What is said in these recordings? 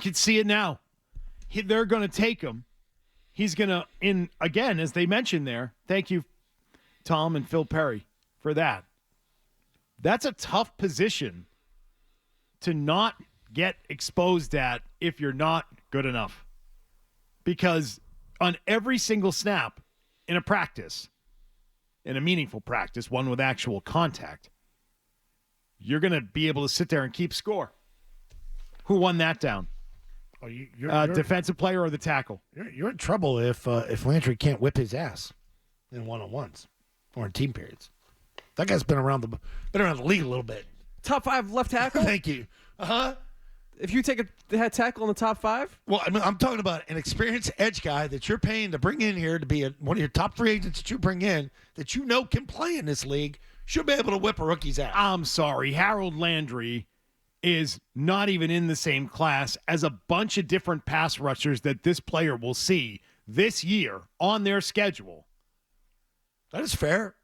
can see it now. They're going to take him. He's going to, again, as they mentioned there, thank you, Tom and Phil Perry, for that. That's a tough position to not get exposed at if you're not good enough. Because on every single snap in a practice, in a meaningful practice, one with actual contact, you're going to be able to sit there and keep score. Who won that down? Oh, you're defensive player or the tackle? You're in trouble if Landry can't whip his ass in one-on-ones or in team periods. That guy's been around the league a little bit. Top 5 left tackle? Thank you. Uh-huh. If you take a head tackle in the top 5? Well, I mean, I'm talking about an experienced edge guy that you're paying to bring in here to be one of your top free agents that you bring in that you know can play in this league, should be able to whip a rookie's ass. I'm sorry. Harold Landry is not even in the same class as a bunch of different pass rushers that this player will see this year on their schedule. That is fair.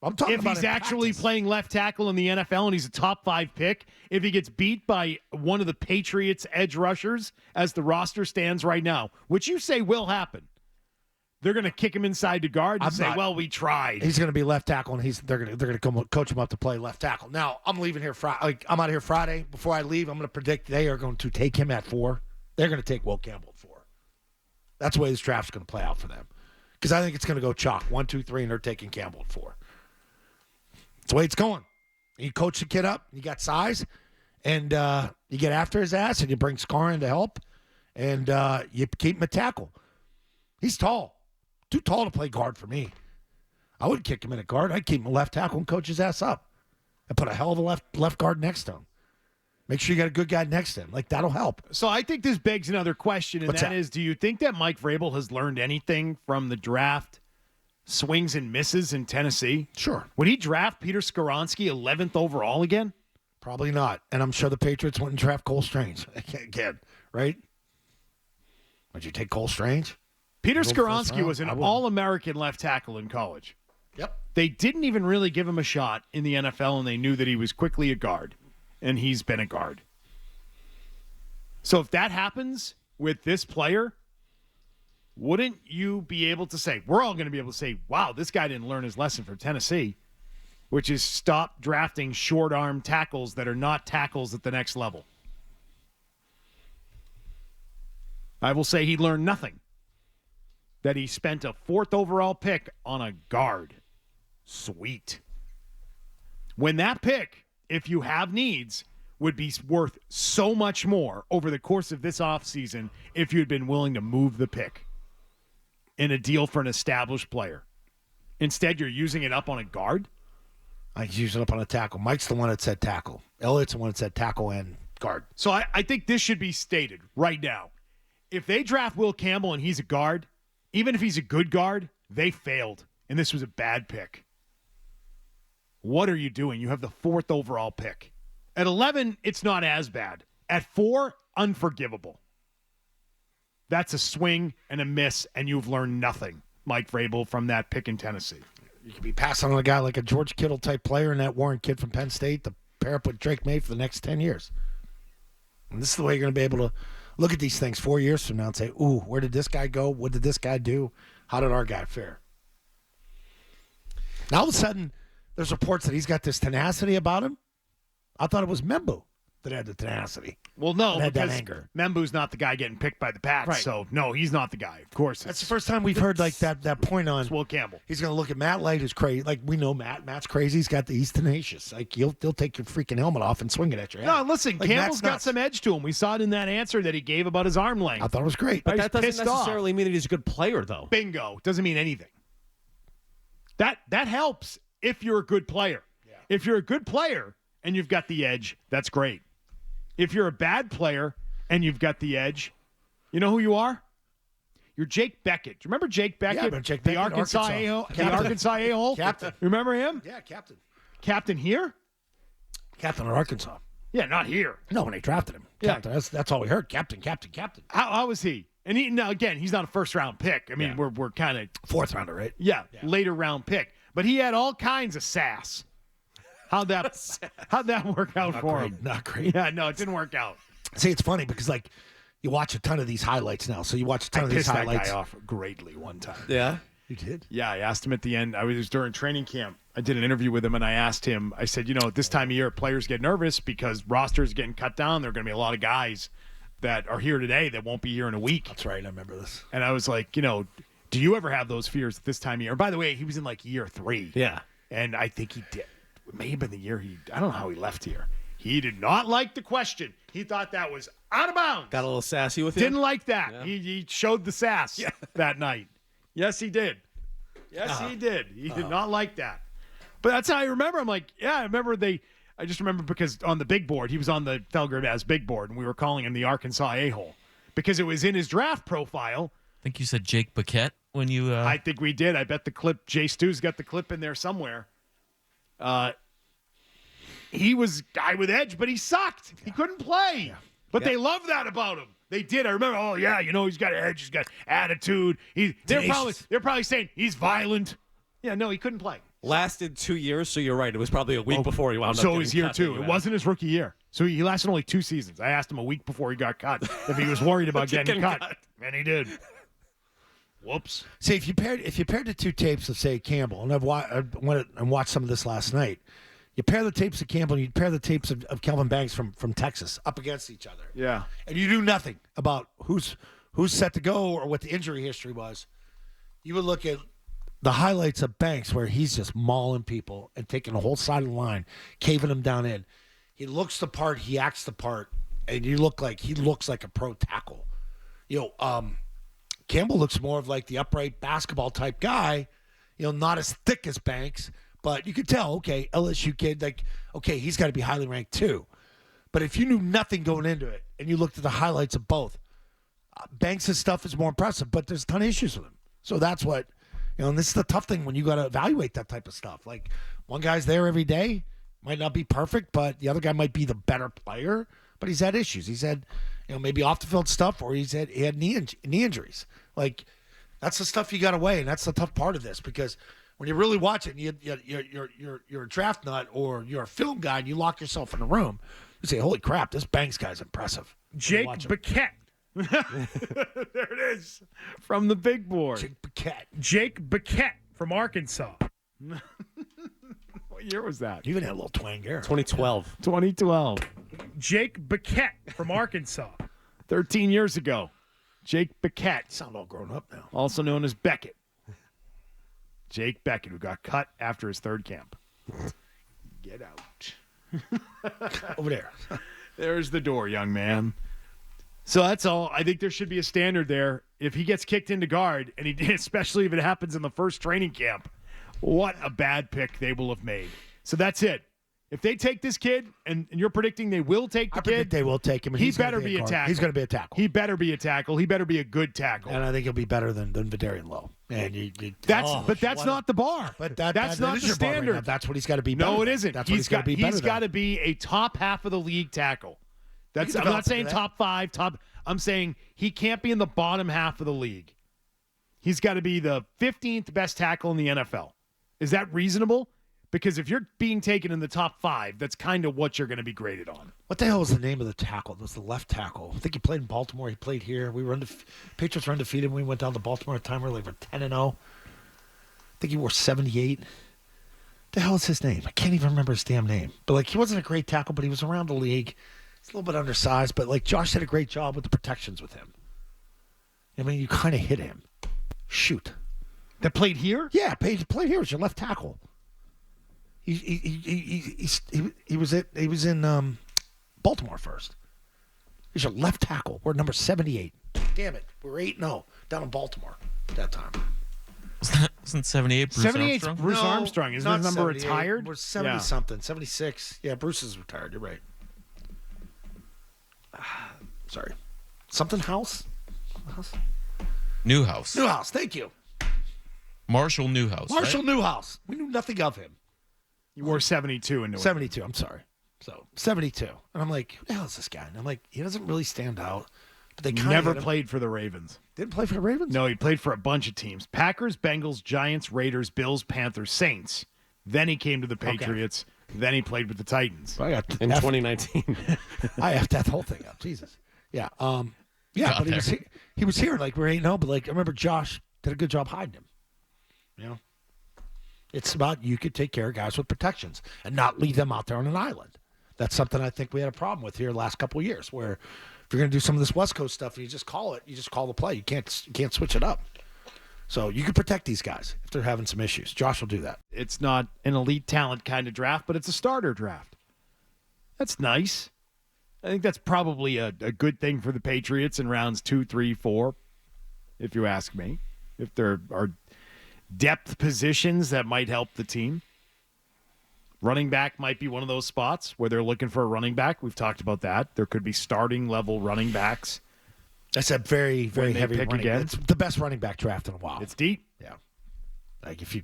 I'm talking if about he's actually playing left tackle in the NFL and he's a top 5 pick, if he gets beat by one of the Patriots edge rushers as the roster stands right now, which you say will happen, they're going to kick him inside to guard and well, we tried. He's going to be left tackle, and they're going to come coach him up to play left tackle. Now, I'm leaving here Friday. I'm out here Friday. Before I leave, I'm going to predict they are going to take him at 4. They're going to take Will Campbell at 4. That's the way this draft's going to play out for them. Because I think it's going to go chalk 1, 2, 3, and they're taking Campbell at 4. That's the way it's going. You coach the kid up, you got size, and you get after his ass, and you bring Scar in to help, and you keep him a tackle. He's tall. Too tall to play guard for me. I wouldn't kick him in at guard. I'd keep him a left tackle and coach his ass up. And put a hell of a left guard next to him. Make sure you got a good guy next to him. Like, that'll help. So I think this begs another question, and that is, do you think that Mike Vrabel has learned anything from the draft swings and misses in Tennessee? Sure. Would he draft Peter Skoronski 11th overall again? Probably not. And I'm sure the Patriots wouldn't draft Cole Strange again, right? Would you take Cole Strange? Peter Skoronski was an All-American left tackle in college. Yep. They didn't even really give him a shot in the NFL, and they knew that he was quickly a guard, and he's been a guard. So if that happens with this player, wouldn't you be able to say, we're all going to be able to say, wow, this guy didn't learn his lesson from Tennessee, which is stop drafting short-arm tackles that are not tackles at the next level. I will say he learned nothing. That he spent a 4th overall pick on a guard. Sweet. When that pick, if you have needs, would be worth so much more over the course of this offseason if you had been willing to move the pick in a deal for an established player. Instead, you're using it up on a guard? I use it up on a tackle. Mike's the one that said tackle. Elliott's the one that said tackle and guard. So I think this should be stated right now. If they draft Will Campbell and he's a guard, even if he's a good guard, they failed, and this was a bad pick. What are you doing? You have the 4th overall pick. At 11, it's not as bad. At 4, unforgivable. That's a swing and a miss, and you've learned nothing, Mike Vrabel, from that pick in Tennessee. You could be passing on a guy like a George Kittle-type player and that Warren kid from Penn State to pair up with Drake May for the next 10 years. And this is the way you're going to be able to look at these things 4 years from now and say, ooh, where did this guy go? What did this guy do? How did our guy fare? Now, all of a sudden, there's reports that he's got this tenacity about him. I thought it was Membu that had the tenacity. Well, no, had because that anger. Membu's not the guy getting picked by the Pats. Right. So, no, he's not the guy. Of course. That's the first time we've heard like that point on Will Campbell. He's going to look at Matt Light, who's crazy. Like, we know Matt. Matt's crazy. He's tenacious. Like, he'll take your freaking helmet off and swing it at your head. No, listen, like, Campbell's got some edge to him. We saw it in that answer that he gave about his arm length. I thought it was great. But He's that doesn't pissed necessarily mean that he's a good player, though. Bingo. Doesn't mean anything. That helps if you're a good player. Yeah. If you're a good player and you've got the edge, that's great. If you're a bad player and you've got the edge, you know who you are? You're Jake Beckett. Do you remember Jake Beckett? Yeah, I remember Jake the Beckett, Arkansas a-hole? Captain. Remember him? Yeah, captain. Captain here? Captain of Arkansas. Yeah, not here. No, when they drafted him. Yeah. Captain. That's all we heard. Captain. How was he? And now again, he's not a first-round pick. I mean, we're kind of 4th rounder, right? Yeah, later round pick. But he had all kinds of sass. How'd that work out for him? Not great. Yeah, no, it didn't work out. See, it's funny because, like, you watch a ton of these highlights now. So you watch a ton I of these pissed that highlights. guy off greatly one time. Yeah. You did? Yeah, I asked him at the end. I was during training camp. I did an interview with him, and I asked him. I said, at this time of year, players get nervous because rosters are getting cut down. There are going to be a lot of guys that are here today that won't be here in a week. That's right. I remember this. And I was like, do you ever have those fears at this time of year? By the way, he was in like year 3. Yeah. And I think he did. It may have been the year I don't know how he left here. He did not like the question. He thought that was out of bounds. Got a little sassy with you. Didn't like that. Yeah. He showed the sass that night. Yes, he did. Yes, he did. He did not like that. But that's how I remember. I'm like, I remember I just remember because on the big board, he was on the Felger as big board, and we were calling him the Arkansas a-hole because it was in his draft profile. I think you said Jake Paquette when you. I think we did. I bet the clip, Jay Stu's got the clip in there somewhere. He was guy with edge, but he sucked. He couldn't play. But they love that about him. They did. I remember. Oh yeah, he's got edge. He's got attitude. They're probably saying he's violent. Yeah, no, he couldn't play. Lasted 2 years, so you're right. It was probably a week before he wound up. So getting he's here cut too. anyway. It wasn't his rookie year. So he lasted only 2 seasons. I asked him a week before he got cut if he was worried about getting cut, and he did. Whoops. See, if you paired the two tapes of, say, Campbell, and I went and watched some of this last night, you pair the tapes of Campbell and you pair the tapes of Kelvin Banks from Texas up against each other. Yeah. And you knew nothing about who's set to go or what the injury history was. You would look at the highlights of Banks where he's just mauling people and taking the whole side of the line, caving them down in. He looks the part, he acts the part, and he looks like a pro tackle. Campbell looks more of like the upright basketball type guy, not as thick as Banks, but you could tell, okay, LSU kid, he's got to be highly ranked too. But if you knew nothing going into it and you looked at the highlights of both, Banks' stuff is more impressive, but there's a ton of issues with him. So that's what, and this is the tough thing when you got to evaluate that type of stuff. Like one guy's there every day, might not be perfect, but the other guy might be the better player, but he's had issues. He's had, maybe off the field stuff, or he had knee injuries. Like that's the stuff you got to weigh, and that's the tough part of this because when you really watch it, and you're a draft nut or you're a film guy, and you lock yourself in a room, you say, "Holy crap, this Banks guy's impressive." Jake Paquette. There it is from the big board. Jake Paquette. Jake Paquette from Arkansas. What year was that? He even had a little twang hair. 2012. 2012. Jake Paquette from Arkansas. 13 years ago. Jake Paquette. Sound all grown up now. Also known as Beckett. Jake Beckett, who got cut after his third camp. Get out. Over there. There's the door, young man. So that's all. I think there should be a standard there. If he gets kicked into guard, and especially if it happens in the first training camp, what a bad pick they will have made. So that's it. If they take this kid, and you're predicting they will take the I predict kid, they will take him. And he he's gonna better be a guard. tackle. He's going to be a tackle. He better be a tackle. He better be a good tackle. And I think he'll be better than Vidarian Lowe. And That's not the bar. But that's not is the your bar right now. standard. That's what he's got to be. Better No, it than. isn't. That's what he's got to be better. He's got to than. be a top half of the league tackle. I'm develop not saying into that. top 5, top. I'm saying he can't be in the bottom half of the league. He's got to be the 15th best tackle in the NFL. Is that reasonable? Because if you're being taken in the top 5, that's kind of what you're going to be graded on. What the hell was the name of the tackle? It was the left tackle. I think he played in Baltimore. He played here. Patriots were undefeated when we went down to Baltimore at a time where they were 10-0. I think he wore 78. The hell is his name? I can't even remember his damn name. But he wasn't a great tackle, but he was around the league. He's a little bit undersized, but Josh did a great job with the protections with him. I mean, you kind of hit him. Shoot. That played here? Yeah, played here as your left tackle. He was in Baltimore first. He's your left tackle. We're number 78. Damn it, we're 8-0 down in Baltimore at that time. Wasn't 78 Bruce 78 Armstrong? Bruce Armstrong. Isn't his number 78. retired? We're 70 something, 76. Yeah, Bruce is retired. You're right. Sorry, something House. Newhouse. Newhouse. Thank you, Marshall Newhouse. Marshall right? Newhouse. We knew nothing of him. You wore 72 into it. 72. I'm sorry. So 72, and I'm like, who the hell is this guy? And I'm like, he doesn't really stand out. But they kinda Never hit him. played for the Ravens. Didn't play for the Ravens. No, he played for a bunch of teams. Packers, Bengals, Giants, Raiders, Bills, Panthers, Saints. Then he came to the Patriots. Then he played with the Titans. I got In 2019. I have that whole thing up. Jesus. Yeah. Yeah, got but there. he was here like we're 8-0, but like I remember Josh did a good job hiding him. You know, it's about you could take care of guys with protections and not leave them out there on an island. That's something I think we had a problem with here the last couple of years, where if you're going to do some of this West Coast stuff, you just call the play. You can't switch it up. So you can protect these guys if they're having some issues. Josh will do that. It's not an elite talent kind of draft, but it's a starter draft. That's nice. I think that's probably a good thing for the Patriots in rounds 2, 3, 4, if you ask me. If there are depth positions that might help the team. Running back might be one of those spots where they're looking for a running back. We've talked about that. There could be starting level running backs. That's a very, very they heavy pick running. again. It's the best running back draft in a while. It's deep. Yeah. Like if you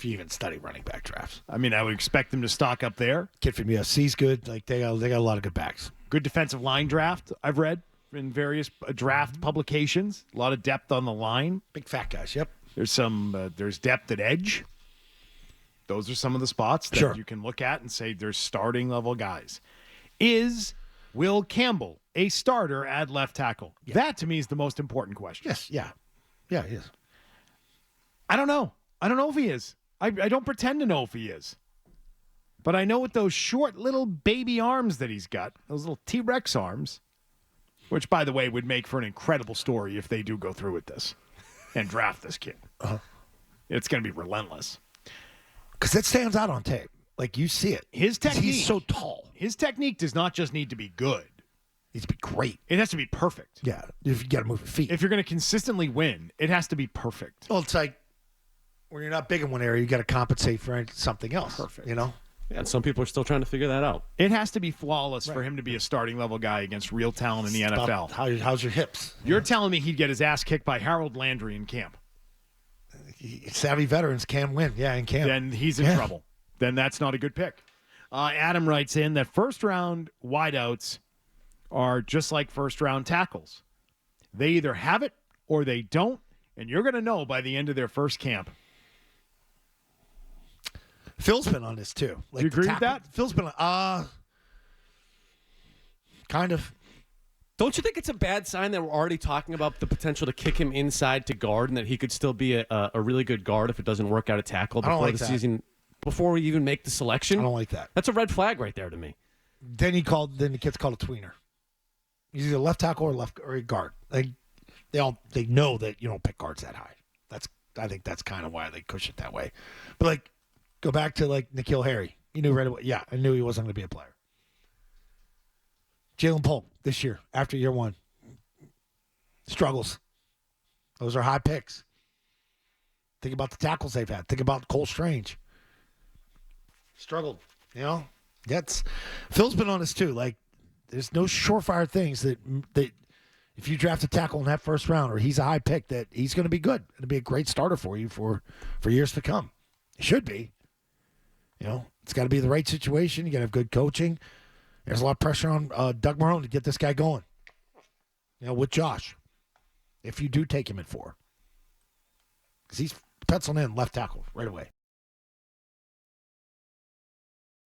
even study running back drafts. I mean, I would expect them to stock up there. Kid from USC's good. Like they got a lot of good backs. Good defensive line draft, I've read in various draft publications. A lot of depth on the line. Big fat guys. Yep. There's depth at edge. Those are some of the spots that you can look at and say there's starting level guys. Is Will Campbell a starter at left tackle? Yeah. That to me is the most important question. Yes. Yeah. Yeah, he is. I don't know. I don't know if he is. I don't pretend to know if he is. But I know with those short little baby arms that he's got, those little T-Rex arms, which, by the way, would make for an incredible story if they do go through with this and draft this kid. It's going to be relentless. Because it stands out on tape. Like, you see it. His technique. He's so tall. His technique does not just need to be good. It needs to be great. It has to be perfect. Yeah. If you got to move your feet. If you're going to consistently win, it has to be perfect. Well, it's like when you're not big in one area, you got to compensate for something else. Perfect. You know? Yeah, and some people are still trying to figure that out. It has to be flawless for him to be a starting level guy against real talent in the NFL. How's your hips? You're telling me he'd get his ass kicked by Harold Landry in camp. Savvy veterans can win. Yeah, in camp. Then he's in trouble. Then that's not a good pick. Adam writes in that first-round wideouts are just like first-round tackles. They either have it or they don't, and you're going to know by the end of their first camp. Phil's been on this too. Like, Do you agree with that? Phil's been kind of. Don't you think it's a bad sign that we're already talking about the potential to kick him inside to guard and that he could still be a really good guard if it doesn't work out at tackle before the season, before we even make the selection? I don't like that. That's a red flag right there to me. Then the kid's called a tweener. He's either left tackle or a guard. They know that you don't pick guards that high. I think that's kind of why they push it that way. But like, go back to like N'Keal Harry. You knew right away. Yeah, I knew he wasn't going to be a player. Jalen Polk this year, after year one, struggles. Those are high picks. Think about the tackles they've had. Think about Cole Strange. Struggled, you know? Phil's been on this too. Like, there's no surefire things that if you draft a tackle in that first round or he's a high pick, that he's going to be good. It'll be a great starter for you for years to come. It should be. You know, it's got to be the right situation. You got to have good coaching. There's a lot of pressure on Doug Marrone to get this guy going. You know, with Josh, if you do take him at 4, because he's penciling in left tackle right away.